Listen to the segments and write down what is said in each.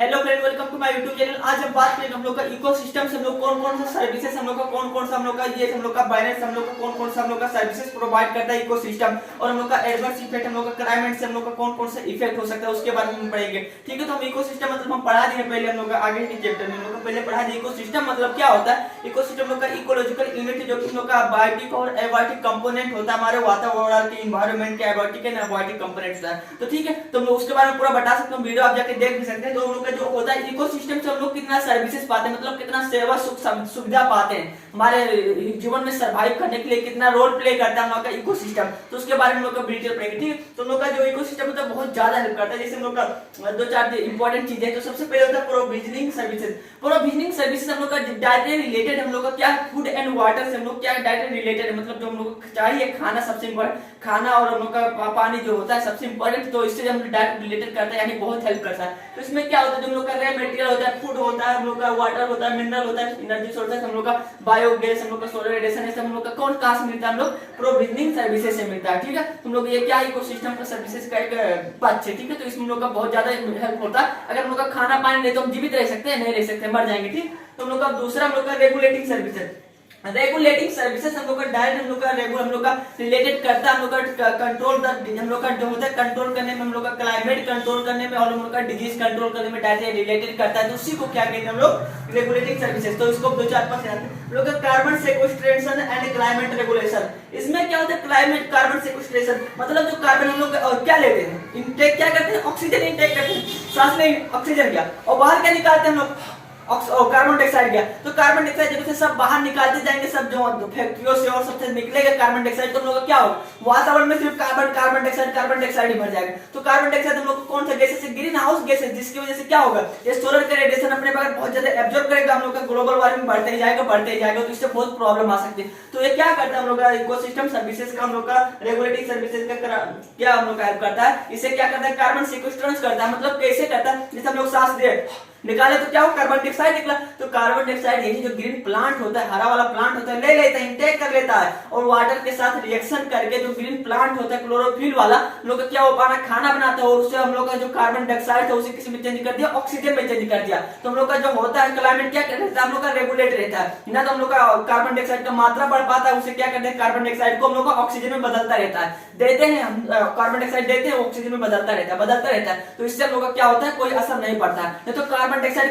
Hello friend, welcome to my YouTube channel. आज हम बात करेंगे हम लोग का इकोसिस्टम से हम लोग कौन कौन सा सर्विसेज हम लोग का कौन सा हम लोग का ये हम लोग का बाइनेंस हम लोग का कौन सा हम लोग का सर्विसेज प्रोवाइड करता है इकोसिस्टम, और हम लोग का एडवर्स इफेक्ट हम लोग का क्लाइमेट से हम लोग का कौन सा इफेक्ट हो सकता है उसके बारे में हम पढ़ेंगे। ठीक है, तो हम इकोसिस्टम मतलब हम पढ़ा दिए पहले हम लोग आगे के चैप्टर में हम लोग पहले पढ़ा दिए इकोसिस्टम मतलब क्या होता है। इकोसिस्टम लोग का इकोलॉजिकल यूनिट जो कि हम लोग का बायोटिक और एबायोटिक कंपोनेंट होता है हमारे वातावरण के एनवायरनमेंट के एबायोटिक एंड एबायोटिक कंपोनेंट्स है। तो ठीक है, तो हम लोग उसके बारे में पूरा बता सकते हैं, वीडियो आप जाके देख भी सकते हैं। तो हम लोग का जो होता है सिस्टम से हम लोग कितना सर्विसेज पाते हैं, मतलब कितना सेवा सुविधा पाते हैं हमारे जीवन में सरवाइव करने के लिए, कितना रोल प्ले करता है हम लोग का इकोसिस्टम, तो उसके बारे में हम लोग का डिटेल पढ़ेंगे। ठीक है, तो हम लोग का जो इकोसिस्टम होता है बहुत ज्यादा हेल्प करता है। जैसे हम लोग का दो चार इंपॉर्टेंट चीजें हैं। तो सबसे पहले होता है प्रोविजनिंग सर्विसेज। प्रोविजनिंग सर्विसेज हम लोग का डायरेक्टली रिलेटेड हम लोग का क्या फूड एंड वाटर से हम लोग क्या डायरेक्टली रिलेटेड है, मतलब जो हम लोग को चाहिए खाना, सबसे इंपॉर्टेंट खाना और हम लोग का पानी जो होता है सबसे इंपॉर्टेंट, तो इससे हम डायरेक्ट रिलेटेड करता है, यानी बहुत हेल्प करता है। तो इसमें क्या होता है, जो हम लोग का रे मटेरियल होता है, फूड होता है, हम लोग का वाटर होता है, मिनरल होता है, एनर्जी सोर्स है, हम लोग का बायोगैस, हम लोग का सोलर रेडिएशन है, सब हम लोग का कौन कहां से मिलता है, हम लोग प्रोविजनिंग सर्विसेज से मिलता है। ठीक है, हम लोग ये क्या इकोसिस्टम का सर्विसेज का एक पार्ट है। ठीक है, तो इसमें हम लोग का बहुत ज्यादा हेल्प होता है। अगर हम लोग का खाना पानी नहीं तो हम जीवित रह सकते हैं, नहीं रह सकते, मर जाएंगे। ठीक, तो हम लोग का दूसरा हम लोग का रेगुलेटिंग सर्विसेज। रेगुलेटिंग सर्विसेज हम लोग का डायरेक्ट हम लोग का हम लोग का रिलेटेड करता है हम लोग का कंट्रोल हम लोग का जो होता है कंट्रोल करने में, हम लोग का क्लाइमेट कंट्रोल करने में और हम लोग का डिजीज कंट्रोल करने में डायरेक्ट रिलेटेड करता है। तो उसी को क्या कहते हैं हम लोग रेगुलेटिंग सर्विसेज। तो इसको दो चार पांच हम लोग का कार्बन सेक्वेस्ट्रेशन एंड क्लाइमेट रेगुलेशन। इसमें क्या होता है क्लाइमेट कार्बन सेक्वेस्ट्रेशन मतलब जो कार्बन हम लोग क्या लेते हैं, इनटेक क्या करते हैं, ऑक्सीजन इनटेक करते हैं, सांस में ऑक्सीजन क्या और बाहर क्या निकालते हैं हम लोग कार्बन डाइऑक्साइड गया। तो कार्बन डाइऑक्साइड जब से सब बाहर निकालते जाएंगे, सब जो फैक्ट्रियों से और सबसे निकलेगा कार्बन डाइऑक्साइड, तो हम लोग क्या होगा वातावरण में सिर्फ कार्बन डाइऑक्साइड ही भर जाएगा। तो कार्बन डाइऑक्साइड हम लोग कौन सा गैस है, ग्रीन हाउस गैस है, जिसकी वजह से क्या होगा, ये सोलर का रेडिएशन अपने पास बहुत ज्यादा एब्जॉर्ब करेगा, हम लोग का ग्लोबल वार्मिंग बढ़ते ही जाएगा, तो इससे बहुत प्रॉब्लम आ सकती है। तो ये क्या करता है हम लोग का इकोसिस्टम सर्विसेज का, हम लोग का रेगुलेटिंग सर्विसेज का क्या हम लोग का हेल्प करता है। इसे क्या करता है कार्बन सिक्वेस्ट्रेशन करता है, मतलब कैसे करता है, जैसे हम लोग सांस दे निकाले तो क्या हो कार्बन डाइऑक्साइड निकला, तो कार्बन डाइऑक्साइड यही जो ग्रीन प्लांट होता है, हरा वाला प्लांट होता है, ले लेता है, इनटेक कर लेता है और वाटर के साथ रिएक्शन करके जो ग्रीन प्लांट होता है क्लोरोफिल वाला लोग क्या हो पाना खाना बनाता है, और उससे हम लोग का जो कार्बन डाइऑक्साइड है उसे किसी में चेंज कर दिया, ऑक्सीजन में चेंज कर दिया। तो हम लोग का जो होता है क्लाइमेट क्या रहता है, हम लोग का रेगुलेट रहता है ना, तो हम लोग का कार्बन डाइऑक्साइड का मात्रा बढ़ पाता है, उसे क्या करते हैं कार्बन डाइऑक्साइड को हम लोग का ऑक्सीजन में बदलता रहता है, देते हैं हम कार्बन डाइऑक्साइड देते हैं, ऑक्सीजन में बदलता रहता है। तो इससे हम लोग का क्या होता है कोई असर नहीं पड़ता है। नहीं तो कार्बन डाइऑक्साइड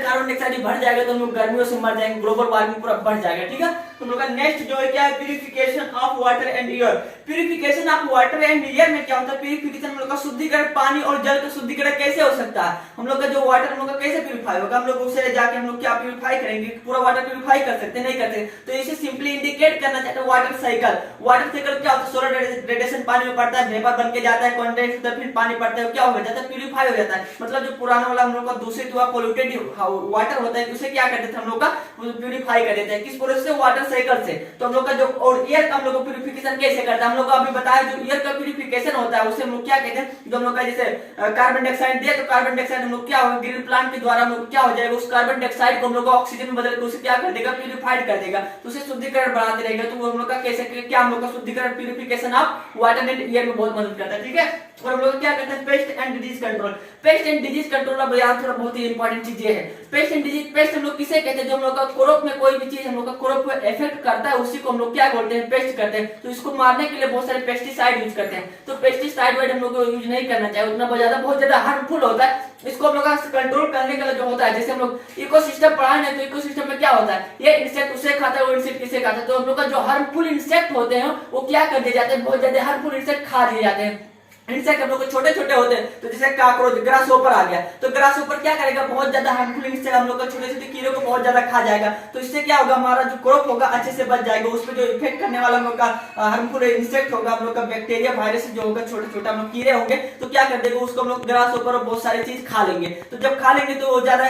बढ़ जाएगा तो हम लोग गर्मियों से मर जाएंगे, ग्लोबल वार्मिंग पूरा बढ़ जाएगा। ठीक है, तो हम लोग का नेक्स्ट जो है क्या है purification of water and air. Purification of water and air में क्या होता है, प्यूरिफिकेशन हम लोग का शुद्धिकरण पानी और जल का शुद्धिकरण कैसे हो सकता है, हम लोग का जो वाटर हम लोग का कैसे प्यूरिफाई होगा, हम लोग उसे जाके हम लोग क्या प्यूरिफाई करेंगे, पूरा वाटर प्यूरिफाई कर सकते नहीं करते। तो इसे सिंपली इंडिकेट करना चाहते हैं वाटर साइकिल। वाटर साइकिल क्या होता है, सोलर रेडिएशन पानी में पड़ता है, वेपर बन के जाता है, कंडेंस होता है, फिर पानी पड़ता है, क्या हो जाता है प्यूरिफाई हो जाता है। मतलब जो पुराना वाला हम लोग का दूषित हुआ पोल्यूटेड वाटर होता है उसे क्या करते थे हम लोग का प्यूरिफाई कर देते हैं, किस प्रोसेस से, वाटर साइकिल से। तो हम लोग का जो और एयर का हम लोग का प्यूरिफिकेशन कैसे करता है, हम लोग को अभी बताया जो एयर का प्यूरिफिकेशन होता है उसे हम लोग क्या कहते हैं, जो हम लोग का जैसे कार्बन डाइऑक्साइड दिया तो कार्बन डाइऑक्साइड हम लोग क्या होगा ग्रीन प्लांट के द्वारा हम लोग क्या हो जाएगा, उस कार्बन डाइऑक्साइड को हम लोग का ऑक्सीजन में बदल के उसे क्या कर देगा प्यूरिफाइड कर देगा, तो उसे शुद्धिकरण बढ़ाते रहेगा। तो हम लोग का कैसे क्या हम लोग का शुद्धिकरण purification of water and air में बहुत मदद करता है। ठीक है, और हम लोग क्या करते हैं paste and disease control. Paste and disease control अब यार थोड़ा बहुत ही इंपॉर्टेंट चीजें है। पेस्ट एंड डिजीज, पेस्ट हम लोग किसे कहते हैं, जो हम लोग का क्रॉप में कोई भी चीज हम लोग का क्रॉप को इफेक्ट करता है उसी को हम लोग क्या बोलते हैं पेस्ट करते हैं। तो इसको मारने के लिए बहुत सारे पेस्टिसाइड यूज करते हैं। तो पेस्टिसाइड हम लोग को यूज नहीं करना चाहिए, उतना बहुत ज्यादा हार्मफुल होता है। इसको हम लोग कंट्रोल करने के लिए जो होता है, जैसे हम लोग इकोसिस्टम पढ़ाए हैं तो इकोसिस्टम में क्या होता है, ये इंसेक्ट उसे खाता है, वो इंसेक्ट किसे खाता है। तो हम लोग का जो हार्मफुल इंसेक्ट होते हैं वो क्या कर दिए जाते हैं, बहुत ज्यादा हार्मफुल इंसेक्ट खा लिए जाते हैं। इंसेक्ट हम लोग छोटे छोटे होते हैं, तो जैसे काकरोच ग्रास ऊपर आ गया, तो ग्रास ऊपर क्या करेगा बहुत ज्यादा हार्मफुल इंसेक्ट हम लोग का छोटे छोटे कीड़ों को बहुत ज्यादा खा जाएगा। तो इससे क्या होगा हमारा जो क्रॉप होगा अच्छे से बच जाएगा, उस पर जो इफेक्ट करने वाला हम लोग का हार्मफुल इंसेक्ट होगा, हम लोग का बैक्टीरिया वायरस जो होगा छोटे छोटे हम लोग कीड़े होंगे, तो क्या कर देगा उसको हम लोग ग्रास ऊपर बहुत सारी चीज खा लेंगे। तो जब खा लेंगे तो वो ज्यादा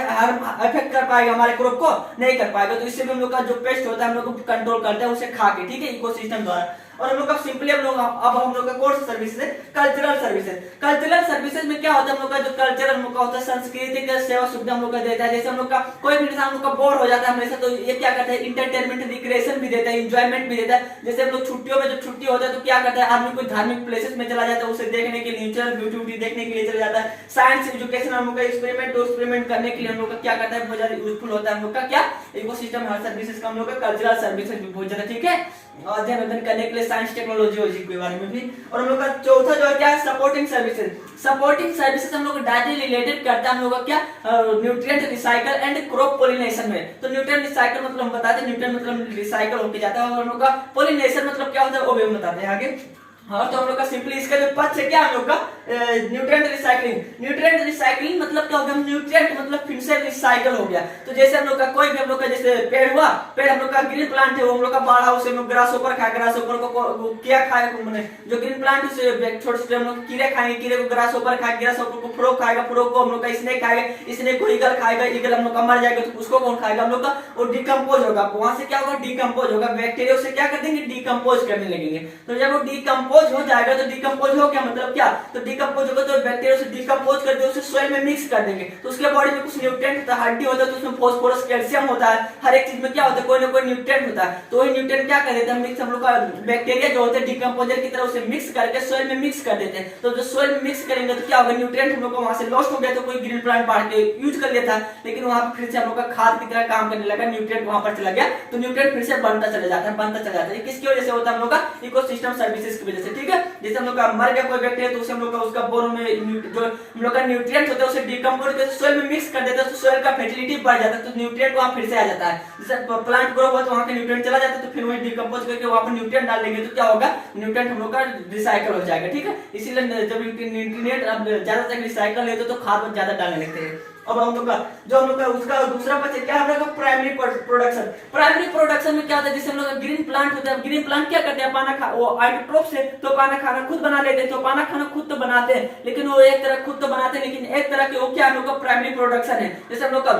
इफेक्ट कर पाएगा हमारे क्रॉप को नहीं कर पाएगा। तो इससे भी हम लोग का जो पेस्ट होता है हम लोग को कंट्रोल करता है उसे खा के। ठीक है, इकोसिस्टम द्वारा। और हम लोग का सिंपली हम लोग अब हम लोग का कोर्स सर्विसेज है कल्चरल सर्विसेज। कल्चरल सर्विसेज में क्या होता है हम लोग का जो कल्चर हम लोग का होता है सांस्कृतिक सेवा सुविधा हम लोग का देता है। जैसे हम लोग का कोई भी इंसान हम लोग का बोर हो जाता है हमेशा, तो ये क्या करता है इंटरटेनमेंट रिक्रिएशन भी देता है, एंजॉयमेंट भी देता है। जैसे हम लोग छुट्टियों में जब छुट्टी होता है तो क्या करता है आदमी कोई धार्मिक प्लेसेस में चला जाता है, उसे देखने के लिए नेचुरल ब्यूटी देखने के लिए चला जाता है। साइंस एजुकेशन हम लोग का एक्सपेरिमेंट करने के लिए हम लोग का क्या करता है बहुत ज्यादा यूजफुल होता है हम लोग का क्या इकोसिस्टम हर सर्विसेज का हम लोग का कल्चरल सर्विसेज भी बहुत ज्यादा ठीक है अध्ययन करने के लिए साइंस टेक्नोलॉजी के बारे में भी। और हम लोग का चौथा जो क्या है सपोर्टिंग सर्विसेज। सपोर्टिंग सर्विसेज हम लोग डायरेक्टली रिलेटेड करता है हम लोग का क्या nutrient recycle and crop pollination में। तो न्यूट्रिएंट रिसाइकल मतलब हम बताते हैं न्यूट्रिएंट मतलब रिसाइकल होके जाता है और हम लोग का पोलिनेशन मतलब क्या होता है वो भी हम बताते हैं आगे। हाँ तो हम लोग का सिंपली इसका जो पक्ष है क्या हम लोग का न्यूट्रिएंट रिसाइकलिंग। न्यूट्रिएंट रिसाइकलिंग मतलब क्या हो गया न्यूट्रिएंट मतलब फिर से रिसाइकल हो गया। तो जैसे हम लोग का कोई भी हम लोग का जैसे पेड़ हुआ, पेड़ हम लोग का ग्रीन प्लांट है वो हम लोग का बाढ़ा उसे हम लोग ग्रास ऊपर खाए, ग्रास ऊपर को क्या खाए मैंने जो ग्रीन प्लांट उसे छोटे छोटे हम लोग कीड़े खाएंगे, कीड़े को ग्रास ऊपर खाए, ग्रास ऊपर को फ्रॉग खाएगा, फ्रॉग को हम लोग का स्नेक खाएगा, स्नेक को ईगल खाएगा, ईगल हम लोग का मर जाएगा तो उसको कौन खाएगा हम लोग का वो डिकम्पोज होगा। वहां से क्या होगा डिकम्पोज होगा, बैक्टीरिया उसे क्या कर देंगे डिकम्पोज करने लगेंगे। तो जब वो डिकम्पोज हो जाएगा तो डिकम्पोज हो क्या मतलब क्या तो डिकम्पोज होगा तो बैक्टीरिया उसे डिकम्पोज कर दे उसे सोइल में मिक्स कर देंगे तो उसके बॉडी में कुछ न्यूट्रिएंट होता है, हड्डी होता है तो उसमें फास्फोरस कैल्शियम होता है, हर एक चीज में क्या होता है कोई ना कोई न्यूट्रिएंट होता है। तो वही न्यूट्रिएंट क्या कर देते हैं मिक्स हम लोग का बैक्टीरिया जो होते हैं डिकम्पोजर की तरह उसे मिक्स करके सोइल में मिक्स कर देते हैं। तो जो सोइल में मिक्स करेंगे तो क्या होगा न्यूट्रिएंट हम लोग को वहां से लॉस्ट हो गया तो कोई ग्रीन प्लांट बांट के यूज कर लेता है, लेकिन वहां पर फिर से हम लोग का खाद की तरह काम करने लगा, न्यूट्रिएंट वहां पर चला गया तो न्यूट्रिएंट फिर से बनता चला जाता है। किसकी वजह से होता है हम लोग का इकोसिस्टम सर्विसेज की वजह से ठीक है। जैसे हम लोग का मर गया कोई बैक्टीरिया तो उसे हम लोग का उसका बोन में जो हम लोग का न्यूट्रिएंट होता है उसे डिकम्पोज करके सोइल में मिक्स कर देता है तो सोइल का फर्टिलिटी बढ़ जाता है तो न्यूट्रिएंट वहां फिर से आ जाता है। जैसे प्लांट ग्रो हुआ तो वहां का न्यूट्रिएंट चला जाता है तो फिर वही डिकम्पोज करके वहां पर न्यूट्रिएंट डाल देंगे तो क्या होगा न्यूट्रिएंट हम लोग का रिसाइकल हो जाएगा ठीक है। इसीलिए जब न्यूट्रिएंट अब ज्यादा तक रिसाइकल लेते तो खाद ज्यादा डालने लगते हैं। अब हम लोग का जो हम लोग का उसका दूसरा पक्ष क्या हम लोग का प्राइमरी प्रोडक्शन। प्राइमरी प्रोडक्शन में क्या होता है जैसे हम लोग का ग्रीन प्लांट होता है, ग्रीन प्लांट क्या करते हैं पाना खा वो आइटोट्रोप से तो पाना खाना खुद बना लेते हैं। तो पाना खाना खुद तो बनाते हैं लेकिन वो एक तरह खुद तो बनाते हैं लेकिन एक तरह के वो क्या हम लोग का प्राइमरी प्रोडक्शन है। जैसे हम लोग का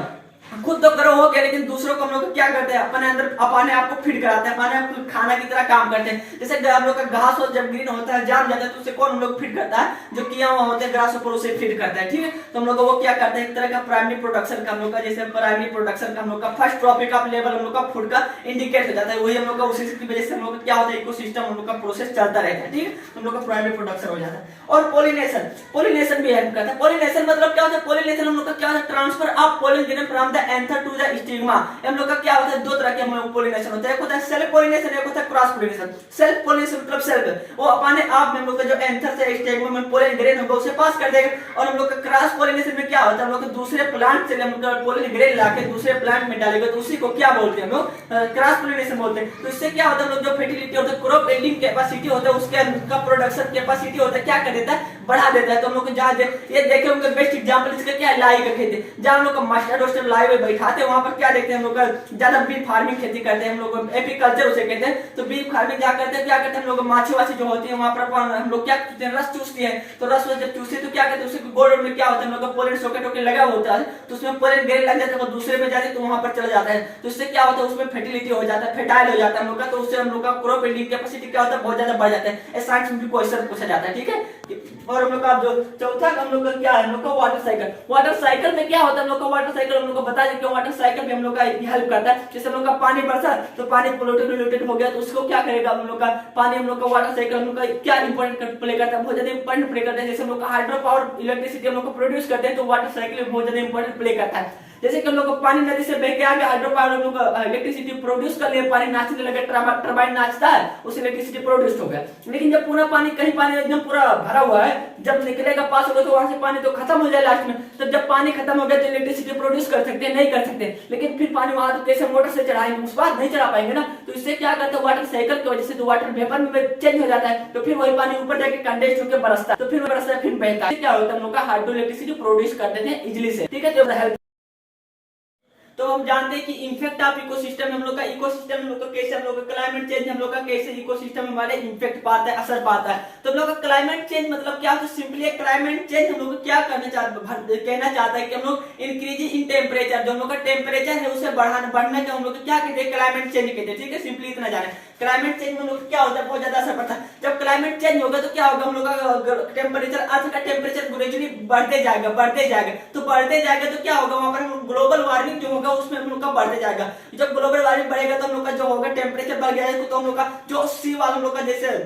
खुद तो करो हो गया लेकिन दूसरों को हम लोग क्या करते हैं अपने अंदर अपने आप को फीड कराते हैं, अपने आप को खाना की तरह काम करते हैं। जैसे हम लोग का घास हो जब ग्रीन होता है जाम जाता है तो उसे कौन हम लोग फीड करता है जो किया हुआ होता है ग्रास ऊपर उसे फीड करता है ठीक है। तो हम लोग वो क्या करते हैं एक तरह का प्राइमरी प्रोडक्शन का हम लोग का जैसे प्राइमरी प्रोडक्शन का हम लोग का फर्स्ट ट्रॉपिक ऑफ लेवल हम लोग का फूड का इंडिकेट हो जाता है। वही हम लोग का उसी की वजह से हम लोग क्या होता है इकोसिस्टम हम लोग का प्रोसेस चलता रहता है ठीक है। हम लोग का प्राइमरी प्रोडक्शन हो जाता है। और पोलिनेशन, पोलिनेशन भी हेल्प करता है। पोलिनेशन मतलब क्या होता है पोलिनेशन हम लोग का क्या होता है transfer of pollen grain from the anther to the stigma. हम लोग का क्या होता है दो तरह के हम लोग पोलिनेशन होता है, एक होता है सेल्फ पोलिनेशन एक होता है क्रॉस पोलिनेशन। सेल्फ पोलिनेशन मतलब सेल्फ वो अपने आप में हम लोग का जो एंथर से स्टिग्मा में पोलन ग्रेन होगा उसे पास कर देगा। और हम लोग का क्रॉस पोलिनेशन में क्या होता है हम लोग दूसरे प्लांट से हम लोग पोलन ग्रेन लाके दूसरे प्लांट में डालेगा तो उसी को क्या बोलते हैं हम लोग क्रॉस पोलिनेशन बोलते हैं। तो इससे क्या होता है हम लोग जो फर्टिलिटी होता है क्रॉप यील्डिंग कैपेसिटी होता है उसके का प्रोडक्शन कैपेसिटी होता है क्या कर देता है बढ़ा देता है। तो हम लोग जहाँ ये देखे उनका बेस्ट एग्जांपल इसका क्या है लाई का खेती। जहाँ हम लोग का मास्टर रोस्टर लाई में बैठाते हैं वहां पर क्या देखते हैं हम लोग का ज्यादा बीफ फार्मिंग खेती करते हैं हम लोग एपीकल्चर उसे कहते हैं। तो बीफ फार्मिंग क्या करते हैं क्या करते हैं हम लोग माछी वाछी जो होती है वहां पर हम लोग क्या करते हैं रस चूसती है। तो रस जब चूसते तो क्या करते हैं उसके गोड़ में क्या होता है हम लोग का पोलन सॉकेट होकर लगा होता है तो उसमें पोलन ग्रेन लग जाता है वो दूसरे में जाते तो वहां पर चला जाता है। तो इससे क्या होता है उसमें फर्टिलिटी हो जाता है फर्टाइल हो जाता है हम लोग का। तो उससे हम लोग का क्रॉप यील्डिंग कैपेसिटी क्या होता है बहुत ज्यादा बढ़ जाता है। साइंस में भी क्वेश्चन पूछा जाता है ठीक है। और हम लोग का जो चौथा हम लोग का क्या है हम लोग का वाटर साइकिल। वाटर साइकिल में क्या होता है हम लोग का वाटर साइकिल हम लोग को बता दें कि वाटर साइकिल में हम लोग का हेल्प करता है। जैसे हम लोग का पानी बरसा तो पानी पोल्यूटेड हो गया तो उसको क्या करेगा हम लोग का पानी हम लोग का वाटर साइकिल हम लोग का क्या इंपॉर्टेंट प्ले करता है बहुत ज्यादा इंपॉर्टेंट प्ले करता है। जैसे हम लोग का हाइड्रो पावर इलेक्ट्रिसिटी हम लोग को प्रोड्यूस करते हैं तो वाटर साइकिल बहुत ज्यादा इंपॉर्टेंट प्ले करता है। जैसे कि हम लोग को पानी नदी से बह के आगे हाइड्रो पावर हम लोग इलेक्ट्रिसिटी प्रोड्यूस कर लिए पानी नाचने लगे टरबाइन नाचता है उस इलेक्ट्रिसिटी प्रोड्यूस हो गया। लेकिन जब पूरा पानी कहीं पानी एकदम पूरा भरा हुआ है जब निकलेगा पास होगा तो वहां से पानी तो खत्म हो जाए लास्ट में। तो जब पानी खत्म हो गया तो इलेक्ट्रिसिटी प्रोड्यूस कर सकते हैं नहीं कर सकते लेकिन फिर पानी वहां तो कैसे मोटर से चढ़ाएंगे उस बार नहीं चढ़ा पाएंगे ना। तो इससे क्या करते हैं वाटर साइकिल की वजह से तो वाटर वेपर में चेंज हो जाता है तो फिर वही पानी ऊपर जाके कंडेंस होकर बरसता है तो फिर बरसता है फिर बहता है क्या होता है हम लोग का हाइड्रो इलेक्ट्रिसिटी प्रोड्यूस कर देते हैं इजिली से ठीक है। तो तो हम जानते हैं कि इफेक्ट ऑफ इकोसिस्टम हम लोग का इकोसिस्टम हम लोग का कैसे हम लोग का क्लाइमेट चेंज हम लोग का कैसे इकोसिस्टम हमारे इफेक्ट पाता है असर पाता है। तो हम लोग का क्लाइमेट चेंज मतलब क्या, तो सिंपली क्लाइमेट चेंज हम लोग क्या कहना चाहता है कि हम लोग इंक्रीज इन टेम्परेचर, जो हम लोग का टेम्परेचर है उसे बढ़ने का हम लोग क्या कहते हैं, क्लाइमेट चेंज कहते हैं। ठीक है, सिंपली इतना जाने क्लाइमेट चेंज में लोग क्या होता है, बहुत ज्यादा असर पड़ता है। जब क्लाइमेट चेंज होगा तो क्या होगा, हम लोग का टेम्परेचर, अर्थ का टेम्परेचर ग्रेजुअली बढ़ते जाएगा तो बढ़ते जाएगा तो क्या होगा, वहां पर ग्लोबल वार्मिंग जो होगा उसमें हम लोग का बढ़ते जाएगा। जब ग्लोबल वार्मिंग बढ़ेगा तो हम लोग का जो होगा टेम्परेचर बढ़ जाएगा, तो हम लोग का जो सी वाला हम लोग का जैसे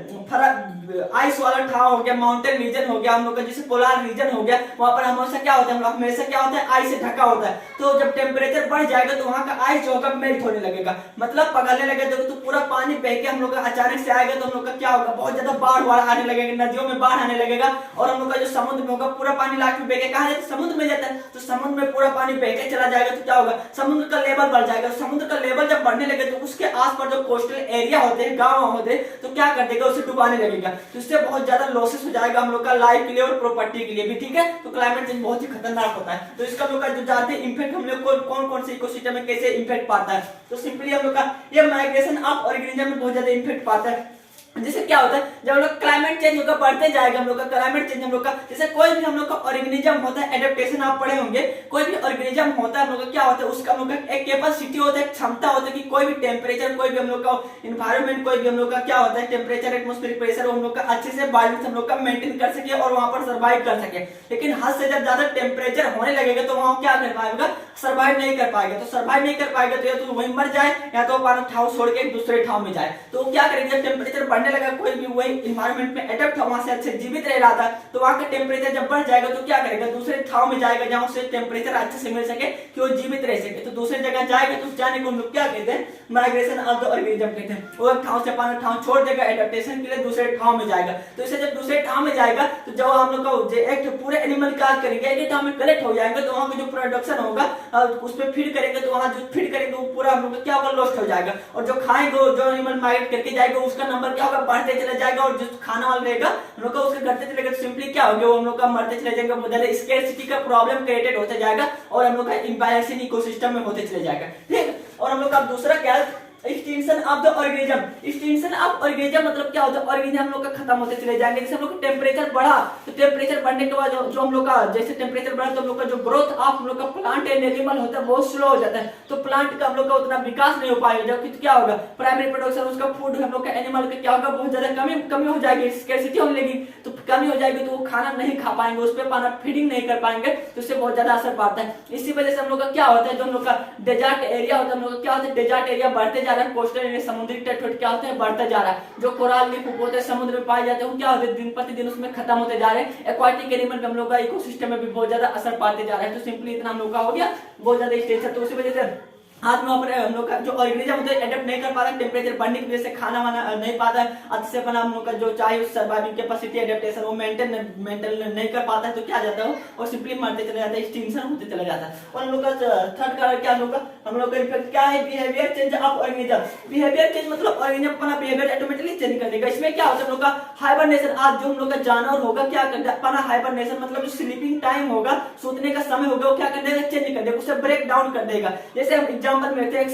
आइस वाला ठाव हो गया, माउंटेन रीजन हो गया, हम लोग का जैसे पोलार रीजन हो गया, वहां पर हमेशा क्या होता है, हम लोग हमेशा क्या होता है, आइस से ढका होता है। तो जब टेम्परेचर बढ़ जाएगा तो वहां का आइस जो होगा मेल्ट होने लगेगा, मतलब पिघलने लगेगा, तो पूरा पानी बह के हम लोग का अचानक से आएगा तो हम लोग का क्या होगा, बहुत ज्यादा बाढ़ आने लगेगा, नदियों में बाढ़ आने लगेगा, और हम लोग का जो समुद्र में होगा पूरा पानी लास्ट में बह के कहां जाता है, समुद्र में जाता है। तो समुद्र में पूरा पानी बह के चला जाएगा तो क्या होगा, समुद्र का लेवल बढ़ जाएगा। समुद्र का लेवल जब बढ़ने लगे तो उसके आसपास जो कोस्टल एरिया होते हैं, गांव होते हैं, तो क्या कर देगा, उसे डुबाने लगेगा। तो इससे बहुत ज्यादा लॉसेस हो जाएगा हम लोग का लाइफ के लिए और प्रॉपर्टी के लिए भी। ठीक है, तो क्लाइमेट चेंज बहुत ही खतरनाक होता है। तो इसका हम लोग का जो जानते हैं इम्पैक्ट हम लोग को कौन से इकोसिस्टम में कैसे इम्पैक्ट पाता है, तो सिंपली हम लोग का ये माइग्रेशन ऑफ ऑर्गेनिज्म में बहुत ज्यादा इम्पैक्ट पाता है। जैसे क्या होता है, जब हम लोग क्लाइमेट चेंज होगा बढ़ते जाएगा हम लोग का क्लाइमेट चेंज हम लोग का, जैसे कोई भी हम लोग का ऑर्गेनिज्म होता है, एडेप्टेशन आप पढ़े होंगे, कोई भी ऑर्गेनिज्म होता है हम लोग का क्या होता है, उसका हम लोग का एक कैपेसिटी होता है, क्षमता होता है कि कोई भी टेम्परेचर, कोई भी हम लोग का इन्वायरमेंट, कोई भी हम लोग का क्या होता है टेम्परेचर, एटमॉस्फेरिक प्रेशर हम लोग का अच्छे से बैलेंस हम लोग का मेंटेन कर सके और वहां पर सर्वाइव कर सके। लेकिन हद से जब ज्यादा टेम्परेचर होने लगेगा तो वहां क्या कर पाएगा, सर्वाइव नहीं कर पाएगा। तो सर्वाइव नहीं कर पाएगा तो या तो वहीं मर जाए या तो अपना ठाव छोड़ के दूसरे ठाव में जाए। तो क्या करेंगे, टेम्परेचर बढ़ने लगा, कोई भी वही इन्वायरमेंट में एडेप्ट वहां से अच्छे जीवित रह रहा था, तो वहां का टेम्परेचर जब बढ़ जाएगा तो क्या करेगा, दूसरे ठाव में जाएगा जहां उसे टेम्परेचर अच्छे से मिल सके कि वो जीवित रह सके। तो दूसरे जगह जाएगा तो जाने को हम लोग क्या कहते हैं, माइग्रेशन ऑफ द ऑर्गेनिज्म कहते हैं। वो एक ठाव से अपना ठाव छोड़ देगा, एडेप्टेशन के लिए दूसरे ठाव में जाएगा। तो इसे जब दूसरे ठाव में जाएगा तो जब हम लोग का एक पूरे एनिमल का करेंगे, एक ठाव में कलेक्ट हो जाएंगे, तो वहां का जो प्रोडक्शन होगा उस पर फीड करेंगे, तो वहां जो फीड करेंगे वो पूरा हम लोग क्या होगा, लॉस्ट हो जाएगा। और जो खाएंगे, जो एनिमल माइग्रेट करके जाएगा उसका नंबर क्या होगा, बढ़ते चला जाएगा, और जो खाना वाला रहेगा हम लोग का उसके घटते चलेगा। तो सिंपली क्या हो गया, वो हम लोग का मरते चले जाएंगे, बहुत ज्यादा स्केर्सिटी का प्रॉब्लम क्रिएटेड होता जाएगा और हम लोग का इम्बैलेंस इन इकोसिस्टम में होते चले जाएगा। ठीक, और हम लोग का दूसरा क्या है, extinction of the organism. Extinction of organism मतलब क्या होता है, ऑर्गेनिज्म हम लोग का खत्म होते चले जाएंगे। जैसे हम लोग का टेम्परेचर बढ़ा तो टेम्परेचर बढ़ने के बाद जो हम लोग का जैसे टेम्परेचर बढ़ा तो हम लोग का जो ग्रोथ ऑफ हम लोग का प्लांट एंड एनिमल होता है बहुत स्लो हो जाता है। तो प्लांट का हम लोग का उतना विकास नहीं हो पाएगा, जबकि तो क्या होगा, प्राइमरी प्रोडक्शन उसका फूड हम लोग का एनिमल का क्या होगा, बहुत ज्यादा कमी हो जाएगी, स्कैर्सिटी होने लगी। तो कमी हो जाएगी तो वो खाना नहीं खा पाएंगे, उस पर पाना फीडिंग नहीं कर पाएंगे, तो उससे बहुत ज्यादा असर पड़ता है। इसी वजह से हम लोग का क्या होता है, जो हम लोग का डेजर्ट एरिया होता है, हम लोग का क्या होता है, डेजर्ट एरिया बढ़ते जा रहा है, कोस्टल एरिया समुद्री तट क्या होता है, बढ़ता जा रहा है। जो कोराल रीफ होते हैं समुद्र में पाए जाते हैं, क्या होते हैं, दिन प्रतिदिन उसमें खत्म होते जा रहे हैं। एक्वाटिक एनिमल हम लोग का इकोसिस्टम में भी बहुत ज्यादा असर पाते जा रहा है। तो सिंपली इतना हम लोग का हो गया, बहुत ज्यादा स्टेज है। तो उसी वजह से हाथ में हम लोग का जो ऑर्गेनिज्म होता है एडेप्ट नहीं कर पाता, टेम्परेचर बढ़ने की वजह से खाना वाना नहीं पाता है, अच्छे से अपना हम लोग का जो चाहिए सर्वाइविंग कैपेसिटी एडेप्टेशन वो मेंटेन नहीं कर पाता है, तो क्या जाता है और सिंपली मरते चले जाता है, एक्सटिंक्शन होते चला जाता है। और हम लोग का थर्ड कलर क्या हम लोग का इफेक्ट क्या है, behaviour change of organism. Behaviour change मतलब ऑर्गेनिज्म अपना बिहेवियर ऑटोमेटिकली चेंज कर देगा। इसमें क्या होता है, हम लोग का हाइबरनेशन, आज जो हम लोग का जानवर होगा क्या कर देगा, अपना हाइबरनेशन मतलब जो स्लीपिंग टाइम होगा, सोने का समय होगा, वो क्या कर देगा, चेंज कर देगा, उसे ब्रेक डाउन कर देगा। जैसे हम एग्जांपल में एक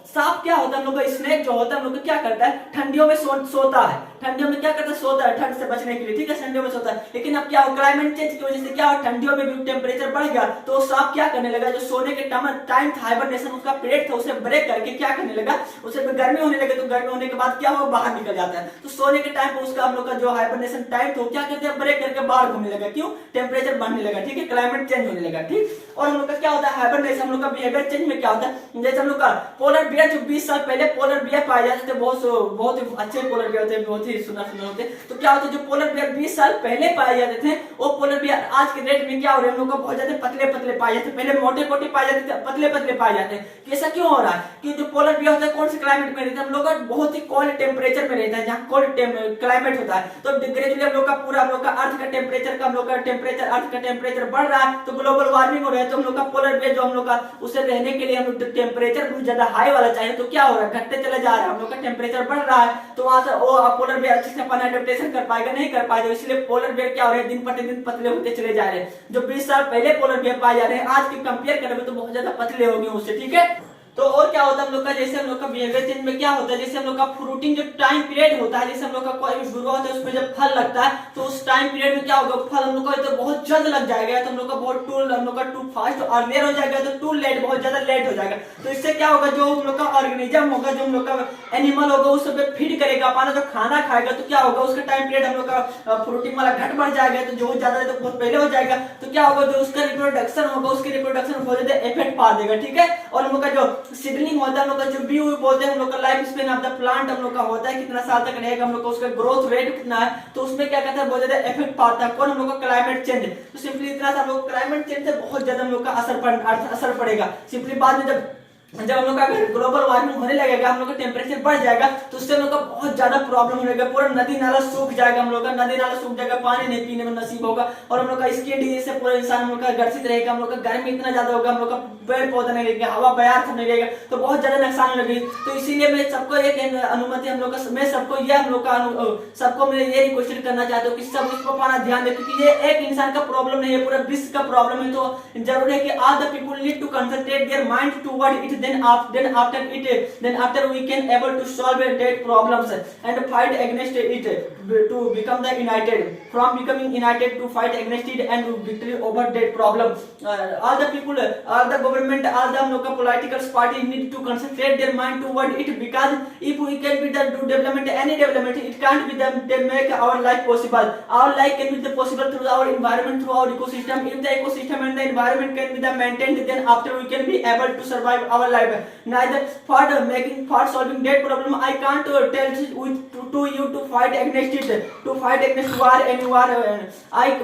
सांप क्या होता है, हम लोग का स्नेक जो होता है हम लोग क्या करता है, ठंडियों में सोता है, ठंडियों में क्या करता है, सोता है ठंड से बचने के लिए। ठीक है, ठंडियों में सोता है। लेकिन अब क्या हो, क्लाइमेट चेंज की वजह से क्या हो, ठंडियों में भी टेम्परेचर बढ़ गया, तो सांप क्या करने लगा, जो सोने के टाइम था, हाइबरनेशन उसका पीरियड था, उसे ब्रेक करके क्या करने लगा, उसे गर्मी होने लगे, तो गर्मी होने के बाद क्या हो, बाहर निकल जाता है। तो सोने के टाइम पर उसका हम लोग का जो हाइबरनेशन टाइम था क्या करते हैं, ब्रेक करके बाहर घूमने लगा। क्यों, टेम्परेचर बढ़ने लगा। ठीक है, क्लाइमेट चेंज होने लगा। ठीक, और हम लोग का क्या होता है, हाइबरनेशन हम लोग का बिहेवियर चेंज में क्या होता है, जैसे हम लोग का पोलर बियर जो 20 साल पहले पोलर बियर पाए जाते थे, बहुत अच्छे पोलर बियर होते हैं, बहुत ही सुंदर होते हैं। तो क्या होता है, जो पोलर बियर 20 साल पहले पाए जाते थे, वो पोलर बियर आज के डेट में क्या हो रहे हैं, हम लोग को बहुत ज्यादा पतले पाए जाते हैं। पहले मोटे पाए जाते थे, पतले पाए जाते हैं। ऐसा क्यों हो रहा है, कि जो पोलर बियर होता है कौन से क्लाइमेट में रहता है, हम लोग का बहुत ही कोल्ड टेम्परेचर में रहता है, जहाँ कोल्ड क्लाइमेट होता है। तो ग्रेजुअली हम लोग का पूरा हम लोग का अर्थ का टेम्परेचर अर्थ का टेम्परेचर बढ़ रहा है, तो ग्लोबल वार्मिंग हो रहा है। तो हम लोग का पोलर बियर जो हम लोग का उसे रहने के लिए हम लोग टेम्परेचर बहुत ज्यादा हाई वाला चाहिए, तो क्या हो रहा है, घटते चले जा रहा है, हम लोग का टेम्परेचर बढ़ रहा है, तो वहां से वो पोलर बेयर अच्छे से अपना एडेप्टेशन कर पाएगा, नहीं कर पाएगा, इसलिए पोलर बेयर क्या हो रहे हैं, दिन प्रतिदिन पतले होते चले जा रहे हैं। जो 20 साल पहले पोलर बेयर पाए जा रहे हैं, आज के कंपेयर करेंगे तो बहुत ज्यादा पतले हो गए उससे, ठीक है। तो और क्या होता है हम लोग का, जैसे हम लोग का बिहेवियर चेंज में क्या होता है, जैसे हम लोग का फ्रूटिंग जो टाइम पीरियड होता है, जैसे हम लोग का कोई भी ग्रोथ है उसमें जब फल लगता है, तो उस टाइम पीरियड में क्या होगा, फल हम लोग का तो बहुत जल्द लग जाएगा, तो हम लोग का बहुत टूल हम लोग का टू फास्ट अर्लियर हो जाएगा, तो टू लेट बहुत ज्यादा लेट हो जाएगा। तो इससे क्या होगा, जो हम लोग का ऑर्गेनिज्म होगा, जो हम लोग का एनिमल होगा, उस पर फीड करेगा, अपना जो खाना खाएगा, तो क्या होगा, उसका टाइम पीरियड हम लोग का फ्रूटिंग वाला घट बढ़ जाएगा, तो जो ज्यादा तो बहुत पहले हो जाएगा, तो क्या होगा, जो उसका रिप्रोडक्शन होगा, उसकी रिप्रोडक्शन बहुत ज्यादा इफेक्ट पा देगा, ठीक है। और हम लोग का जो सीडलिंग होता है, हम लोग का जो बी बोलते हैं, हम लोग का life span of the plant हम लोग का होता है, कितना साल तक रहेगा, हम लोग का उसका ग्रोथ रेट कितना है, तो उसमें क्या कहता है, बहुत ज्यादा इफेक्ट पड़ता है कौन, हम लोग का क्लाइमेट चेंज। तो सिंपली इतना सा हम लोग क्लाइमेट चेंज से बहुत ज्यादा हम लोग का असर पड़ेगा। सिंपली बाद में जब हम लोग का ग्लोबल वार्मिंग होने लगेगा, हम लोग का टेम्परेचर बढ़ जाएगा, तो उससे हम लोग का बहुत ज्यादा प्रॉब्लम होगा, पूरा नदी नाला सूख जाएगा, हम लोग का नदी नाला सूख जाएगा, पानी नहीं पीने में नसीब होगा, और हम लोग का स्किन डिजीज से पूरा इंसान हम लोग का ग्रसित रहेगा, हम लोग का गर्मी इतना ज्यादा होगा, हम लोग का पेड़ पौधा नहीं रहेगा, हवा बयार नहीं रहेगा, तो बहुत ज्यादा नुकसान लगेगी। तो इसीलिए मैं सबको एक अनुमति हम लोग का, मैं सबको यह हम लोग का सबको मैं ये रिक्वेस्ट करना चाहता हूँ कि सब इसको अपना ध्यान दे, क्योंकि ये एक इंसान का प्रॉब्लम नहीं है, पूरा विश्व का प्रॉब्लम है। तो जरूरी है कि all the people need to concentrate their mind toward it, then after we can able to solve that problems and fight against it to become the united, from becoming united to fight against it and victory over that problem. All the people, all the government, all the local political party need to concentrate their mind toward it, because if we can be the do development, any development, it can't be them, they make our life possible. Our life can be the possible through our environment, through our ecosystem. If the ecosystem and the environment can be the maintained, then after we can be able to survive our life. Neither for solving that problem, I can't tell to you to fight against it, to fight against war and war.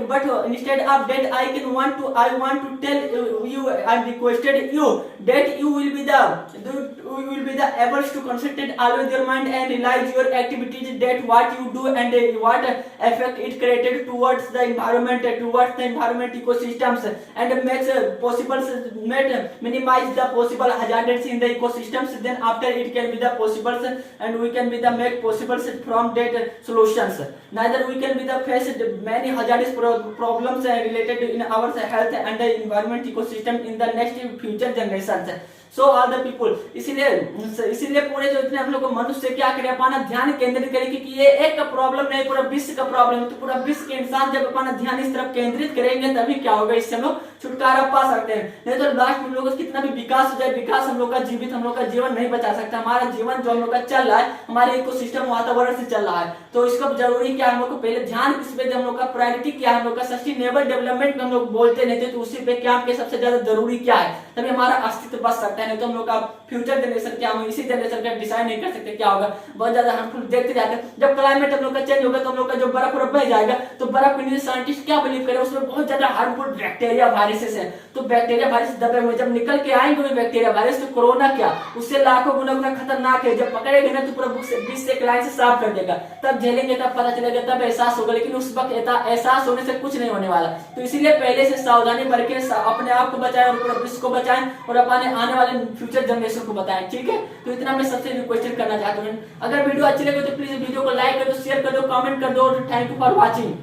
But instead of that, I want to tell you, I requested you that you will be the able to concentrate always your mind and realize your activities, that what you do and what effect it created towards the environment, ecosystems, and makes possible, minimize the possible hazards in the ecosystems. Then after it can be the possible, and we can be the make possible from that solutions. Neither we can be the face many hazardous problems related in our health and the environment ecosystem in the next future generations. So all the people, इसीलिए पूरे जो इतने हम लोग मनुष्य क्या करें, अपना ध्यान केंद्रित करें, क्योंकि ये एक का प्रॉब्लम नहीं, पूरा विश्व का प्रॉब्लम है। तो पूरा विश्व के इंसान जब अपना ध्यान इस तरफ केंद्रित करेंगे, तभी क्या होगा, इससे हम लोग छुटकारा पा सकते हैं। नहीं तो लास्ट में हम लोग कितना भी विकास हो जाए, विकास हम लोग का जीवित हम लोग का जीवन नहीं बचा सकता। हमारा जीवन जो हम लोग का चल रहा है, हमारे इकोसिस्टम वातावरण से चल रहा है। तो इसको जरूरी क्या, हम लोग को पहले ध्यान किस पे, हम लोग का प्रायोरिटी क्या है, हम लोग का सस्टेनेबल डेवलपमेंट हम लोग बोलते नहीं थे, तो उसी पे क्या सबसे ज्यादा जरूरी क्या है, तभी हमारा अस्तित्व बच सकता है। नहीं तो हम लोग का फ्यूचर जनरेशन क्या होगा, इसी जनरेशन का डिसाइड नहीं कर सकते क्या होगा, बहुत ज्यादा हार्मफुल देखते जाते हैं। जब क्लाइमेट हम लोग का चेंज होगा, तो हम लोग का जो बर्फ बह जाएगा, तो बर्फ के नीचे साइंटिस्ट क्या बिलीव करें, उसमें बहुत ज्यादा हार्मफुल बैक्टीरिया वायरसेस है। तो बैक्टीरिया वायरस दबे हुए जब निकल के आएंगे वो बैक्टीरिया वायरस, तो कोरोना क्या उससे लाखों गुना खतरनाक है। जब पकड़ेगा ना, तो पूरा बीच से क्लाइन से साफ कर देगा, तब झेलेंगे, तब पता चलेगा, तब एहसास होगा। लेकिन उस वक्त एहसास होने से कुछ नहीं होने वाला। तो इसीलिए पहले से सावधानी बरतें, अपने आप को बचाएं और पूरा विश्व को बचाएं, और अपने आने वाले फ्यूचर जनरेशन को बताएं, ठीक है। तो इतना मैं सबसे रिक्वेस्ट करना चाहता हूँ। अगर वीडियो अच्छी लगे तो प्लीज वीडियो को लाइक कर दो, शेयर कर दो, कमेंट कर दो। Thank you for watching.